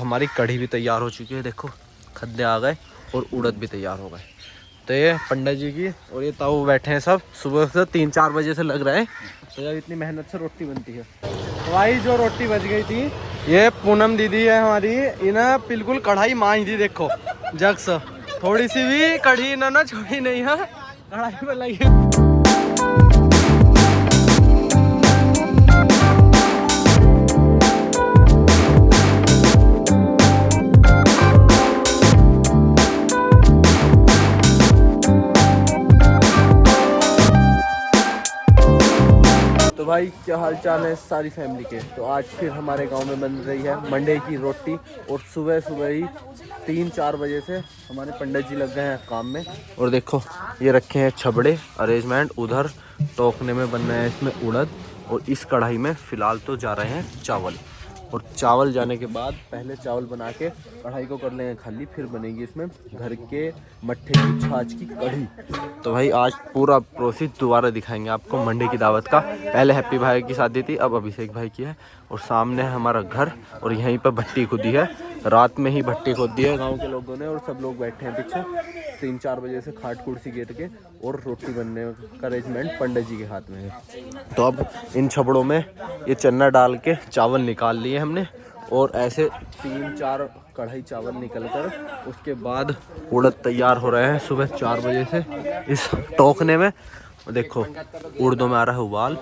हमारी कढ़ी भी तैयार हो चुकी है, देखो खद्दे आ गए और उड़द भी तैयार हो गए। तो ये पंडित जी की और ये ताऊ बैठे हैं सब, सुबह से 3-4 बजे से लग रहे हैं। तो जब इतनी मेहनत से रोटी बनती है तो भाई जो रोटी बच गई थी, ये पूनम दीदी है हमारी, इन्हें बिल्कुल कढ़ाई मांझ दी, देखो जग से थोड़ी सी भी कढ़ी इन्होंने छोड़ी नहीं है, कढ़ाई पर लगी। तो भाई क्या हाल चाल है सारी फैमिली के। तो आज फिर हमारे गांव में बन रही है मंडे की रोटी, और सुबह सुबह ही 3-4 बजे से हमारे पंडित जी लग गए हैं काम में। और देखो ये रखे हैं छबड़े अरेंजमेंट, उधर टोकने में बन रहे हैं इसमें उड़द, और इस कढ़ाई में फ़िलहाल तो जा रहे हैं चावल। और चावल जाने के बाद पहले चावल बना के कढ़ाई को कर लेंगे खाली, फिर बनेगी इसमें घर के मट्ठे की छाछ की कढ़ी। तो भाई आज पूरा प्रोसेस दोबारा दिखाएंगे आपको मंडे की दावत का। पहले हैप्पी भाई की शादी थी, अब अभिषेक भाई की है। और सामने है हमारा घर, और यहीं पर भट्टी खुदी है, रात में ही भट्टी खोद दी है गाँव के लोगों ने, और सब लोग बैठे हैं पीछे 3-4 बजे से खाट कुर्सी गेट के, और रोटी बनने का अरेंजमेंट पंडित जी के हाथ में है। तो अब इन छबड़ों में ये चन्ना डाल के चावल निकाल लिए हमने, और ऐसे 3-4 कढ़ाई चावल निकल कर उसके बाद उड़द तैयार हो रहे हैं सुबह 4 बजे से इस टोकने में। देखो उड़दों में आ रहा है उबाल,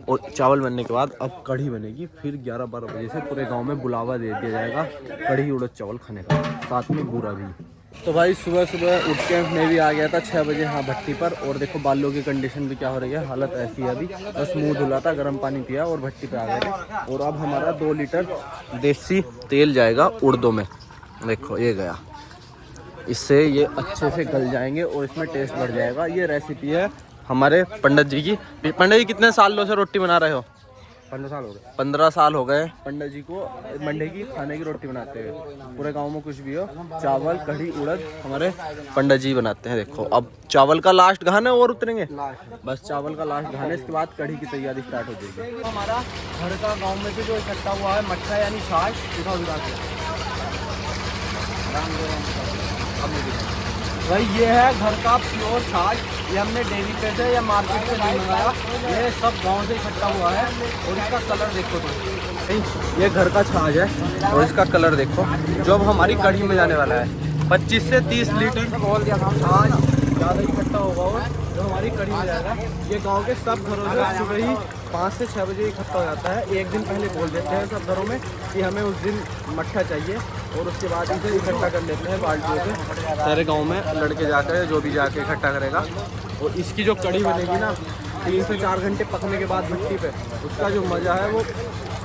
और चावल बनने के बाद अब कढ़ी बनेगी। फिर 11-12 बजे से पूरे गांव में बुलावा दे दिया जाएगा कढ़ी उड़द चावल खाने का, साथ में बूरा भी। तो भाई सुबह सुबह उठ के मैं भी आ गया था 6 बजे यहाँ भट्टी पर, और देखो बालों की कंडीशन भी क्या हो रही है, हालत ऐसी है अभी। बस मुंह धुला था, गर्म पानी पिया और भट्टी पे आ गए थे। और अब हमारा 2 लीटर देसी तेल जाएगा उड़दों में, देखो ये गया। इससे ये अच्छे से गल जाएंगे और इसमें टेस्ट बढ़ जाएगा। ये रेसिपी है हमारे पंडित जी की। पंडित जी कितने सालों से रोटी बना रहे हो? 15 साल हो गए। 15 साल हो गए पंडित जी को मंडे की खाने की रोटी बनाते हुए। पूरे गांव में कुछ भी हो, चावल कढ़ी उड़द हमारे पंडित जी बनाते हैं। देखो अब चावल का लास्ट घाना और उतरेंगे, बस चावल का लास्ट घाने, इसके बाद कढ़ी की तैयारी स्टार्ट हो जाएगी। हमारा घर का गाँव में से जो इकट्ठा हुआ है मट्ठा यानी छाछ, भाई ये है घर का प्योर छाछ। ये हमने डेयरी पे से या मार्केट से नहीं मंगाया, ये सब गांव से इकट्ठा हुआ है। और इसका कलर देखो तो, ये घर का छाछ है, और इसका कलर देखो, जो अब हमारी कढ़ी में जाने वाला है। 25 से 30 लीटर बोल दिया छाछ ज़्यादा इकट्ठा होगा, और जो हमारी कढ़ी में जाएगा। ये गाँव के सब घरों में सुबह ही 5 से 6 बजे इकट्ठा हो जाता है। एक दिन पहले बोल देते हैं सब घरों में कि हमें उस दिन मट्ठा चाहिए, और उसके बाद इसे इकट्ठा कर लेते हैं बाल्टियों से। सारे गांव में लड़के जाकर जो भी जाके इकट्ठा करेगा, और इसकी जो कढ़ी बनेगी ना 3 से 4 घंटे पकने के बाद भट्टी पे, उसका जो मज़ा है वो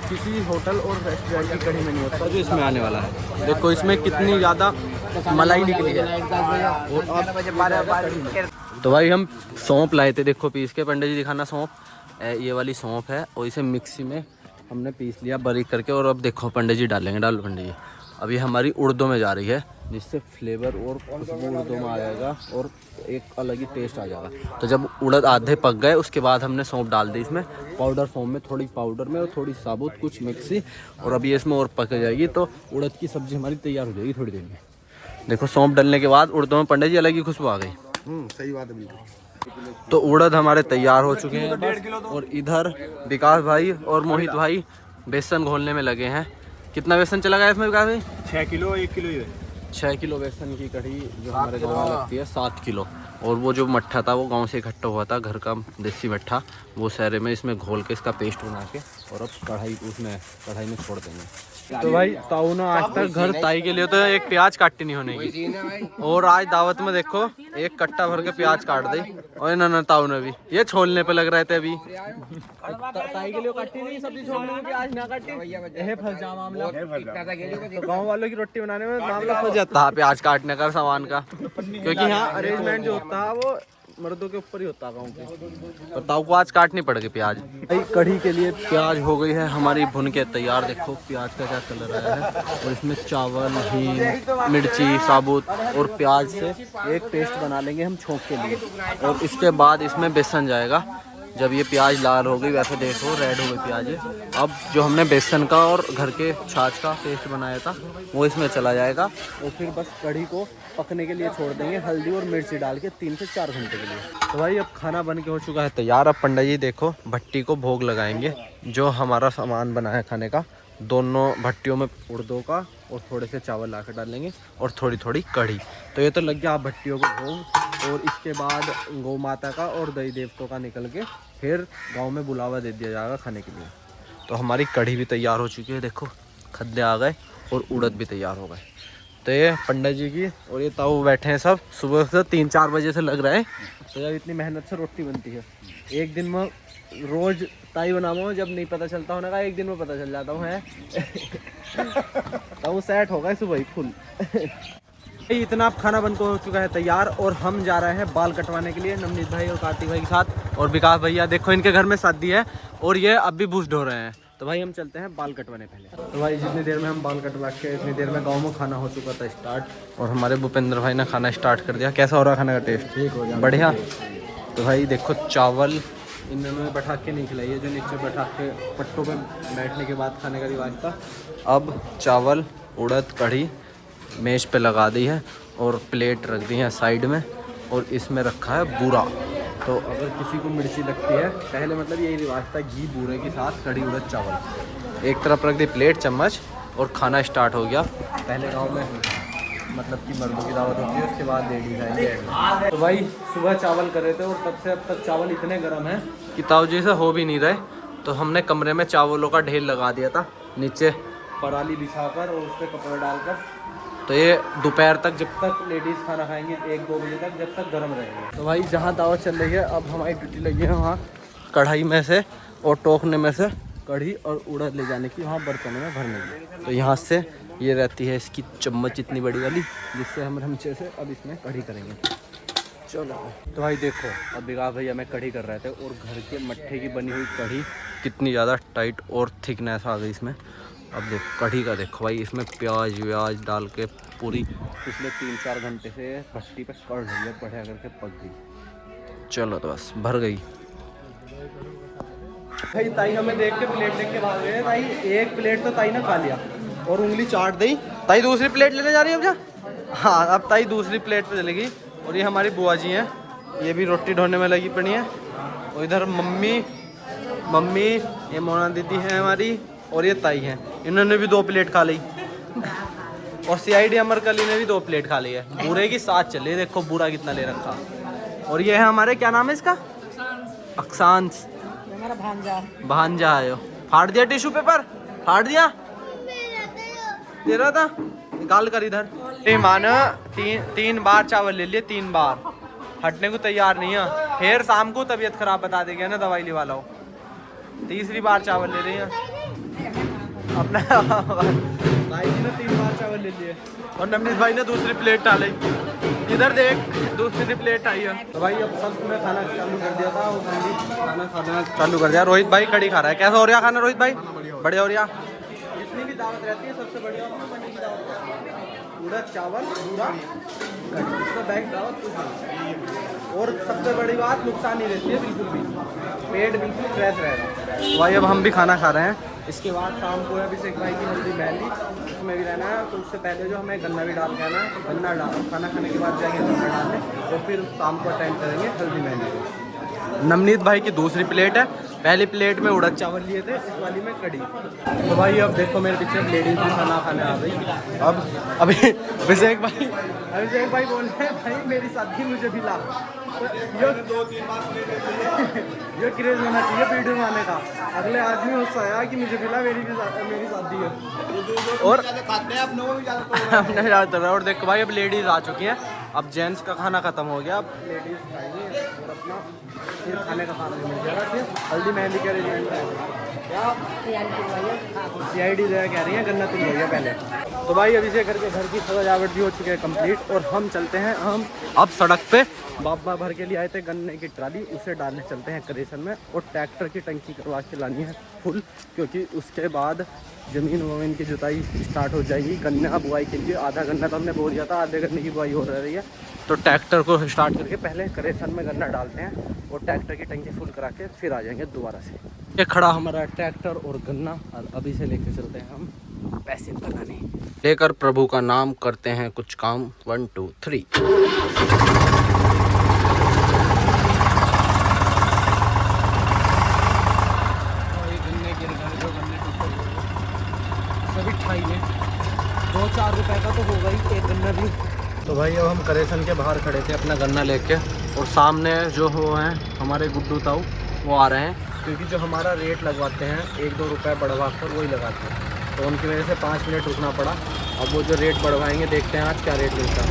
किसी होटल और रेस्टोरेंट की कढ़ी में नहीं होता जो इसमें आने वाला है। देखो इसमें कितनी ज़्यादा मलाई निकली है। तो भाई हम सौंफ लाए थे, देखो पीस के, पंडित जी दिखाना सौंफ, ये वाली सौंफ है, और इसे मिक्सी में हमने पीस लिया बारीक करके। और अब देखो पंडित जी डालेंगे, डालो पंडित जी। अभी हमारी उड़दों में जा रही है, जिससे फ्लेवर और खुशबू उड़दों में आ जाएगा, और एक अलग ही टेस्ट आ जाएगा। तो जब उड़द आधे पक गए उसके बाद हमने सौंफ डाल दी इसमें पाउडर फॉर्म में, थोड़ी पाउडर में और थोड़ी साबुत, कुछ मिक्सी। और अभी इसमें और पक जाएगी तो उड़द की सब्ज़ी हमारी तैयार हो जाएगी थोड़ी देर में। देखो सौंफ डालने के बाद उड़दों में पंडित जी अलग ही खुशबू आ गई। सही बात है बिल्कुल। तो उड़द हमारे तैयार हो चुके हैं बस। और इधर विकास भाई और मोहित भाई बेसन घोलने में लगे हैं। कितना बेसन चला गया इसमें विकास भाई? 6 किलो 1 किलो ही है। 6 किलो बेसन की कढ़ी जो हमारे घर में लगती है 7 किलो। और वो जो मट्ठा था वो गांव से इकट्ठा हुआ था, घर का देसी मट्ठा, वो सारे में इसमें घोल के इसका पेस्ट बना के, और अब कढ़ाई में छोड़ देंगे। तो भाई ताऊ ने आज तक घर ताई के लिए तो एक प्याज काटती नहीं होने की, और आज दावत में देखो एक कट्टा भर के प्याज काट दी। और ना ताऊ ने भी ये छोलने पे लग रहे थे अभी। ताई के लिए काटी नहीं सब्जी, छोलने में प्याज ना काटी, यह फंस जा मामला। तो गाँव वालों की रोटी बनाने में मामला फंस जाता है प्याज काटने का सामान का, क्योंकि यहाँ अरेंजमेंट जो होता है वो मर्दों के ऊपर ही होता है गाँव के। और ताऊ को आज काटनी पड़ेगी प्याज। भाई कढ़ी के लिए प्याज हो गई है हमारी भुन के तैयार। देखो प्याज का क्या कलर आया है, और इसमें चावल, हींग, मिर्ची साबुत और प्याज से एक पेस्ट बना लेंगे हम छोंक के लिए। और इसके बाद इसमें बेसन जाएगा, जब ये प्याज लाल हो गई, वैसे देखो रेड हो गई प्याज। अब जो हमने बेसन का और घर के छाछ का पेस्ट बनाया था वो इसमें चला जाएगा और फिर बस कढ़ी को पकने के लिए छोड़ देंगे हल्दी और मिर्ची डाल के 3 से 4 घंटे के लिए। तो भाई अब खाना बन के हो चुका है तैयार। अब पंडित जी देखो भट्टी को भोग लगाएंगे। जो हमारा सामान बना है खाने का, दोनों भट्टियों में उड़दों का और थोड़े से चावल ला कर डालेंगे और थोड़ी थोड़ी कढ़ी। तो ये तो लग गया आप भट्टियों को भोग। और इसके बाद गौ माता का और दही देवतों का निकल के फिर गांव में बुलावा दे दिया जाएगा खाने के लिए। तो हमारी कढ़ी भी तैयार हो चुकी है, देखो खद्दे आ गए और उड़द भी तैयार हो गए। तो ये पंडित जी की और ये ताऊ बैठे हैं सब, सुबह से 3-4 बजे से लग रहे हैं। तो जब इतनी मेहनत से रोटी बनती है, एक दिन में रोज ताई बनाऊँ, जब नहीं पता चलता होने का एक दिन में पता चल जाता हूँ है। ताऊ सेट होगा सुबह ही फुल। इतना अब खाना बनकर हो चुका है तैयार और हम जा रहे हैं बाल कटवाने के लिए नवनीत भाई और कार्तिक भाई के साथ और विकास भैया। देखो इनके घर में शादी है और ये अब भी बूस्ट हो रहे हैं। तो भाई हम चलते हैं बाल कटवाने पहले। तो भाई जितनी देर में हम बाल कटवा के इतनी देर में गांव में खाना हो चुका था स्टार्ट और हमारे भूपेंद्र भाई ने खाना स्टार्ट कर दिया। कैसा हो रहा खाने का टेस्ट? ठीक हो गया, बढ़िया। तो भाई देखो चावल इन्होंने बैठा के नहीं खिलाई है, जो नीचे बैठा के पट्टों पे बैठने के बाद खाने का रिवाज था। अब चावल उड़द कढ़ी मेज पे लगा दी है और प्लेट रख दी है साइड में और इसमें रखा है बूरा। तो अगर किसी को मिर्ची लगती है, पहले मतलब यही रिवाज था, घी बूरे के साथ कढ़ी उड़द चावल एक तरफ रख दी प्लेट चम्मच और खाना स्टार्ट हो गया। पहले गांव में मतलब कि मर्दों की दावत होती है, उसके बाद लेडीज आएंगे। तो भाई सुबह चावल कर रहे थे और तब से अब तक चावल इतने गर्म हैं कि ताऊ जी से हो भी नहीं रहे। तो हमने कमरे में चावलों का ढेर लगा दिया था, नीचे पराली बिछाकर और उस पर कपड़े डालकर। तो ये दोपहर तक, जब तक लेडीज़ खाना खाएंगी 1-2 बजे तक, जब तक गर्म रहेंगे। तो भाई जहाँ दावत चल रही है, अब हमारी ड्यूटी लगी है वहाँ कढ़ाई में से और टोकने में से कढ़ी और उड़द ले जाने की, वहाँ बर्तनों में भरने की। तो यहाँ से ये रहती है इसकी चम्मच इतनी बड़ी वाली, जिससे हम रमचे से अब इसमें कढ़ी करेंगे। चलो तो भाई देखो अब विकास भैया में कढ़ी कर रहे थे और घर के मट्ठे की बनी हुई कढ़ी कितनी ज़्यादा टाइट और थिकनेस आ गई इसमें। अब देखो कढ़ी का देखो भाई, इसमें प्याज व्याज डाल के पूरी पिछले 3-4 घंटे से भट्टी पे कढ़ रही है, बढ़िया करके पक गई। चलो तो बस भर गई। भाई ताई हमें देख के प्लेट देख के भाग गए। ताई एक प्लेट तो ताई ने खा लिया और उंगली चाट दी। ताई दूसरी प्लेट लेने जा रही है अब? जा हाँ, अब ताई दूसरी प्लेट पे चलेगी। और ये हमारी बुआ जी हैं, ये भी रोटी ढोने में लगी पड़ी हैं। और इधर मम्मी ये मोना दीदी हैं हमारी और ये ताई हैं, इन्होंने भी 2 प्लेट खा ली। और CID अमरकली ने भी 2 प्लेट खा ली है। बूरे की साथ चले, देखो बूरा कितना ले रखा। और ये है हमारे, क्या नाम है इसका? अक्सांश, भांजा है। फाड़ दिया टिश्यू पेपर, फाड़ दिया तेरा था, निकाल कर इधर। माना 3 बार चावल ले लिए, 3 बार हटने को तैयार नहीं है। फिर शाम को तबीयत खराब बता देगा ना, दवाई ले वाला हो। तीसरी बार चावल ले रही है अपना। भाई जी ने 3 बार चावल ले लिए और नवनीत भाई ने दूसरी प्लेट डाली। इधर देख, दूसरी प्लेट आई है। तो भाई अब सब ने खाना चालू कर दिया था और खाना चालू कर दिया। रोहित भाई कढ़ी खा रहा है। कैसा हो रहा खाना रोहित भाई? बढ़िया हो रहा। जितनी भी दावत रहती है सबसे बढ़िया उड़द चावल पूरा इसका बैग दावत कुछ। और सबसे बड़ी बात, नुकसान नहीं रहती है बिल्कुल भी, पेट बिल्कुल फ्रेश रहेगा। भाई अब हम भी खाना खा रहे हैं। इसके बाद शाम को अभिषेक भाई की हल्दी मेहंदी, उसमें भी रहना है। तो उससे पहले जो हमें गन्ना भी डाल के आना है, गन्ना डाल खाना खाने के बाद जाएंगे गन्ना डालने और फिर शाम को अटेंड करेंगे हल्दी मेहंदी। नवनीत भाई की दूसरी प्लेट है, पहली प्लेट में उड़द चावल लिए थे, इस वाली में कढ़ी। तो भाई अब देखो मेरे पीछे लेडीज भी खाना खाने आ गई। अब अभी अभिषेक भाई बोल रहे हैं भाई मेरी शादी मुझे भी ला। ये क्रेज होना चाहिए वीडियो में आने का। अगले आदमी उससे आया कि मुझे मिला, मेरी शादी है और अपने ज़्यादातर। और देखो भाई अब लेडीज़ आ चुकी हैं, अब जेंट्स का खाना खत्म हो गया, अब लेडीज़ खाएंगे और अपना फिर खाने का खाना भी मिल जाएगा। फिर हल्दी मेहंदी कह रही है क्या CID कह रही है, गन्ना तुम हो गया पहले। तो भाई अभी से करके घर की सजावट भी हो चुकी है कंप्लीट और हम चलते हैं। हम अब सड़क पे बाबा भर के लिए आए थे गन्ने की ट्राली, उसे डालने चलते हैं करेसन में और ट्रैक्टर की टंकी करवा के लानी है फुल, क्योंकि उसके बाद ज़मीन वमीन की जुताई स्टार्ट हो जाएगी। गन्ना बुआई के लिए आधा गन्ना तो हमने बो दिया था, आधे गन्ने की बुआई हो रही है। तो ट्रैक्टर को स्टार्ट करके पहले करेसन में गन्ना डालते हैं और ट्रैक्टर की टंकी फुल करा के फिर आ जाएंगे दोबारा से। ये खड़ा हमारा ट्रैक्टर और गन्ना, और अभी से लेके चलते हैं हम पैसे बनाने, लेकर प्रभु का नाम करते हैं कुछ काम। 1 2 3। सभी ठाई है, 2-4 रुपए का तो होगा ही एक गन्ना भी। तो भाई अब हम करेसन के बाहर खड़े थे अपना गन्ना लेके, और सामने जो वो हैं हमारे गुड्डू ताऊ वो आ रहे हैं, क्योंकि जो हमारा रेट लगवाते हैं 1-2 रुपये बढ़वा कर वही लगाते हैं, तो उनकी वजह से 5 मिनट रुकना पड़ा। अब वो जो रेट बढ़वाएंगे देखते हैं आज क्या रेट मिलता है।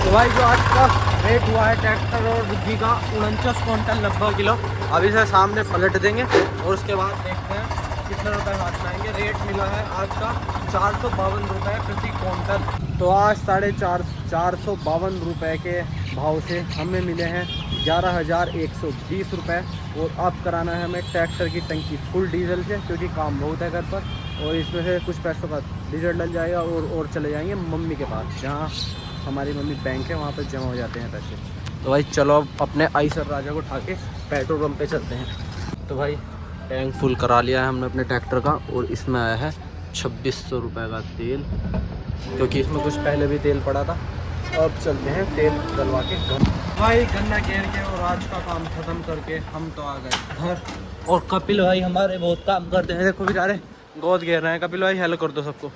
तो भाई जो आज का रेट हुआ है ट्रैक्टर और बुग्गी का 49 क्विंटल 90 किलो। अभी से सामने पलट देंगे और उसके बाद देखते हैं कितने रुपए हाथ में आएंगे। रेट मिला है आज का 452 रुपये प्रति क्विंटल। तो आज 452 रुपये के भाव से हमें मिले हैं 11,120 रुपये। और अब कराना है हमें ट्रैक्टर की टंकी फुल डीजल से, क्योंकि काम बहुत है घर पर, और इसमें से कुछ पैसों का डीजल डल जाएगा और चले जाएंगे मम्मी के पास, जहाँ हमारी मम्मी बैंक है, वहाँ पर जमा हो जाते हैं पैसे। तो भाई चलो अब अपने आईसर राजा को उठा के पेट्रोल पंप पे चलते हैं। तो भाई टैंक फुल करा लिया है हमने अपने ट्रैक्टर का, और इसमें आया है 2600 रुपये का तेल, क्योंकि इसमें कुछ पहले भी तेल पड़ा था। अब चलते हैं तेल डलवा के घर। भाई गन्ना घेर के और आज का काम ख़त्म करके हम तो आ गए घर। और कपिल भाई हमारे बहुत काम करते हैं, देखो बेचारे गोद घेर रहे हैं। कपिल भाई हेल्प कर दो सबको,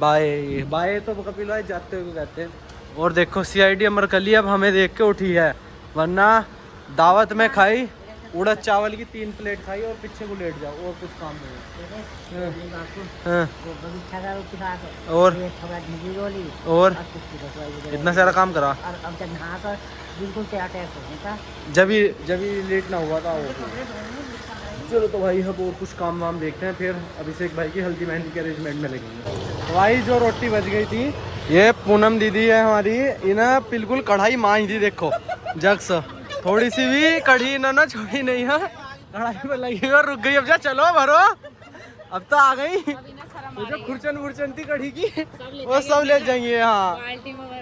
बाय बाय। तो कपिल भाई जाते हुए कहते हैं। और देखो CID अमरकली अब हमें देख के उठी है, वरना दावत में खाई उड़द चावल की 3 प्लेट खाई और पीछे को लेट जाओ, और कुछ काम नहीं है। और इतना सारा काम करा, जब ही लेट ना हुआ था वो। चलो तो भाई अब और कुछ काम वाम देखते हैं, फिर अभिषेक भाई की हल्दी मेहंदी के अरेंजमेंट में लगेंगे। भाई जो रोटी बच गई थी, ये पूनम दीदी है हमारी, इन्हें बिल्कुल कढ़ाई मांझ दी, देखो जग्स, थोड़ी सी भी कढ़ी ना छोड़ी नहीं है, कढ़ाई में लगी और रुक गई। अब जा चलो भरो, अब तो आ गई। तो जो खुरचन थी कढ़ी की वो सब ले जाएंगे। हाँ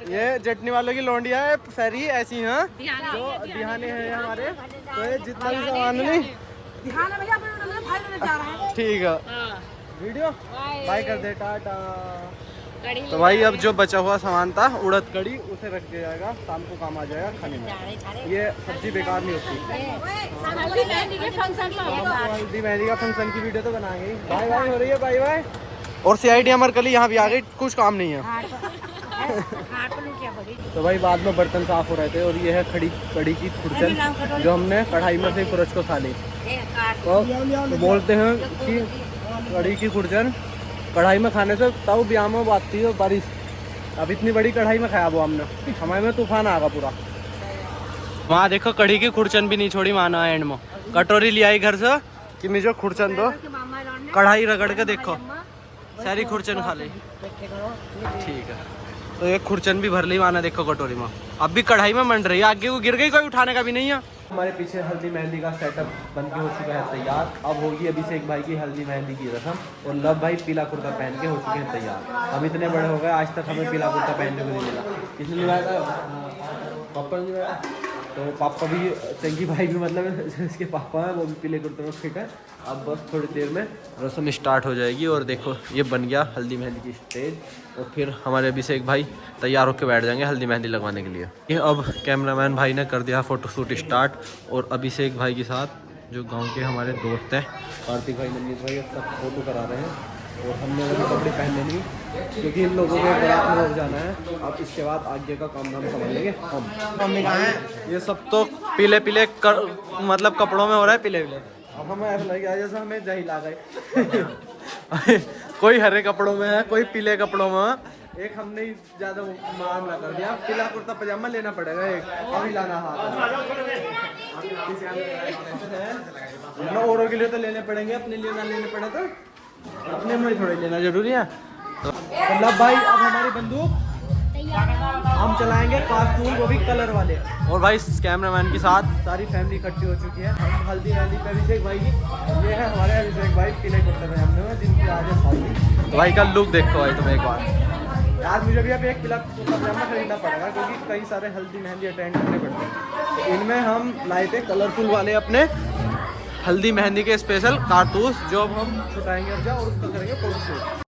ये चटनी वालों की लौंडिया है सारी ऐसी हैं, जो दिहाने हैं हमारे। तो ये जितना भी सामान नहीं ठीक है, वीडियो बाय कर दे, टाटा। तो भाई अब जो बचा हुआ सामान था उड़द कड़ी, उसे रख दिया जाएगा, शाम को काम आ जाएगा खाने में। ये सब्जी बेकार नहीं होती। हल्दी मेहंदी का फंक्शन की वीडियो तो बनाएंगे। बाय बाय हो रही है, बाय बाय। और CID अमरकली यहाँ भी आ गई, कुछ काम नहीं है। तो भाई बाद में बर्तन साफ हो रहे थे, और ये है कड़ी की खुरचन, जो हमने कढ़ाई में से खुरच को खा ली। तो बोलते हैं कि कड़ी की खुरचन कढ़ाई में खाने से तब ब्याह में बातती है बारिश। अब इतनी बड़ी कढ़ाई में खाया वो हमने, हमारे में तूफान आ गया पूरा। वहाँ देखो कढ़ी की खुरचन भी नहीं छोड़ी माना एंड में, कटोरी ले आई घर से कि मुझे खुरचन दो, कढ़ाई रगड़ के देखो सारी खुरचन खा ली। ठीक है, तो एक खुरचन भी भर ली माना, देखो कटोरी में। अब भी कढ़ाई में मंड रही है, आगे वो गिर गई, कोई उठाने का भी नहीं है। हमारे पीछे हल्दी मेहंदी का सेटअप बनके हो चुका है तैयार। अब होगी अभिषेक भाई की हल्दी मेहंदी की रस्म, और लव भाई पीला कुर्ता पहन के हो चुके हैं तैयार। हम इतने बड़े हो गए, आज तक हमें पीला कुर्ता पहनने को नहीं मिला। किसने लिवाया था? पापा ने लिवाया। तो पापा भी, चंकी भाई भी, मतलब इसके पापा हैं, वो भी पीले कुर्ते में फिट है। अब बस थोड़ी देर में रस्म स्टार्ट हो जाएगी। और देखो ये बन गया हल्दी मेहंदी की स्टेज, और फिर हमारे अभिषेक भाई तैयार होकर बैठ जाएंगे हल्दी मेहंदी लगवाने के लिए। ये अब कैमरामैन भाई ने कर दिया फ़ोटोशूट स्टार्ट, और अभिषेक भाई के साथ जो गांव के हमारे दोस्त हैं, कार्तिक भाई, मनमीत भाई, सब फोटो करा रहे हैं। और हमने अभी कपड़े पहने नहीं, क्योंकि इन लोगों को बारात में हो जाना है। अब इसके बाद आगे का काम धाम समझ लेंगे हम। मम्मी कहाँ हैं? ये सब तो पीले पीले मतलब कपड़ों में हो रहा है, पीले पीले। अब हमें ऐसा लग गया जैसा हमें जहिल आ गए। कोई हरे कपड़ों में है, कोई पीले कपड़ों में। एक हमने ही ज़्यादा मामला कर दिया, पीला कुर्ता पजामा लेना पड़ेगा एक, अभी लाना हाथ। औरों के लिए तो लेने पड़ेंगे, अपने लिए ना लेने पड़े तो अपने में थोड़े लेना जरूरी है। तो मतलब भाई अब हमारी बंदूक हम चलाएंगे पास्तूल, वो भी कलर वाले। और भाई कैमरामैन के साथ सारी फैमिली इकट्ठी हो चुकी है। हम हल्दी मेहंदी पे अभिषेक भाई की, ये है हमारे अभिषेक भाई पीले कुर्ते में हमने, जिनकी आज है शादी। भाई का लुक देखो भाई तुम एक बार, यार मुझे भी अब एक पजामा खरीदना पड़ेगा क्योंकि कई सारे हल्दी मेहंदी अटेंड करने पड़ते हैं। तो इनमें हम लाए थे कलरफुल वाले अपने हल्दी मेहंदी के स्पेशल कारतूस, जो अब हम छुटाएंगे अब और उसका करेंगे फोटोशूट।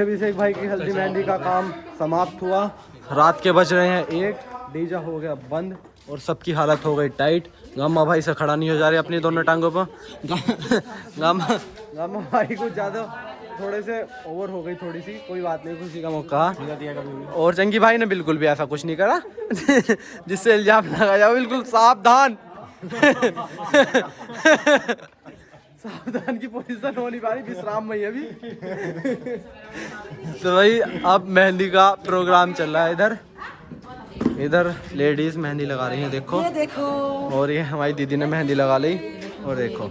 अभिषेक भाई की हल्दी मेहंदी का काम समाप्त हुआ। रात के बज रहे हैं 1, डीजा हो गया बंद और सबकी हालत हो गई टाइट। गामा भाई से खड़ा नहीं हो जा रहे अपनी दोनों टांगों पर। गामा भाई को ज़्यादा थोड़े से ओवर हो गई थोड़ी सी, कोई बात नहीं, खुशी का मौका। और चंगी भाई ने बिल्कुल भी ऐसा कुछ नहीं करा जिससे इल्जाम लगा जाओ, बिल्कुल सावधान। सावधान की पोजीशन हो नहीं पा रही, विश्राम में ही अभी। तो भाई अब मेहंदी का प्रोग्राम चल रहा है इधर। इधर लेडीज मेहंदी लगा रही हैं, देखो। ये देखो। और ये हमारी दीदी ने मेहंदी लगा ली, और देखो।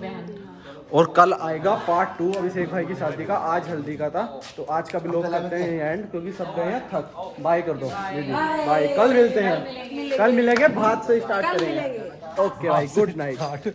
और कल आएगा पार्ट 2 अभिषेक भाई की शादी का। आज हल्दी का था, तो आज का ब्लॉग करते हैं एंड, क्योंकि सब गए हैं थक। बाय कर दो दीदी, बाय। कल मिलते हैं, कल मिलेंगे, भात से स्टार्ट करेंगे। ओके भाई, गुड नाइट।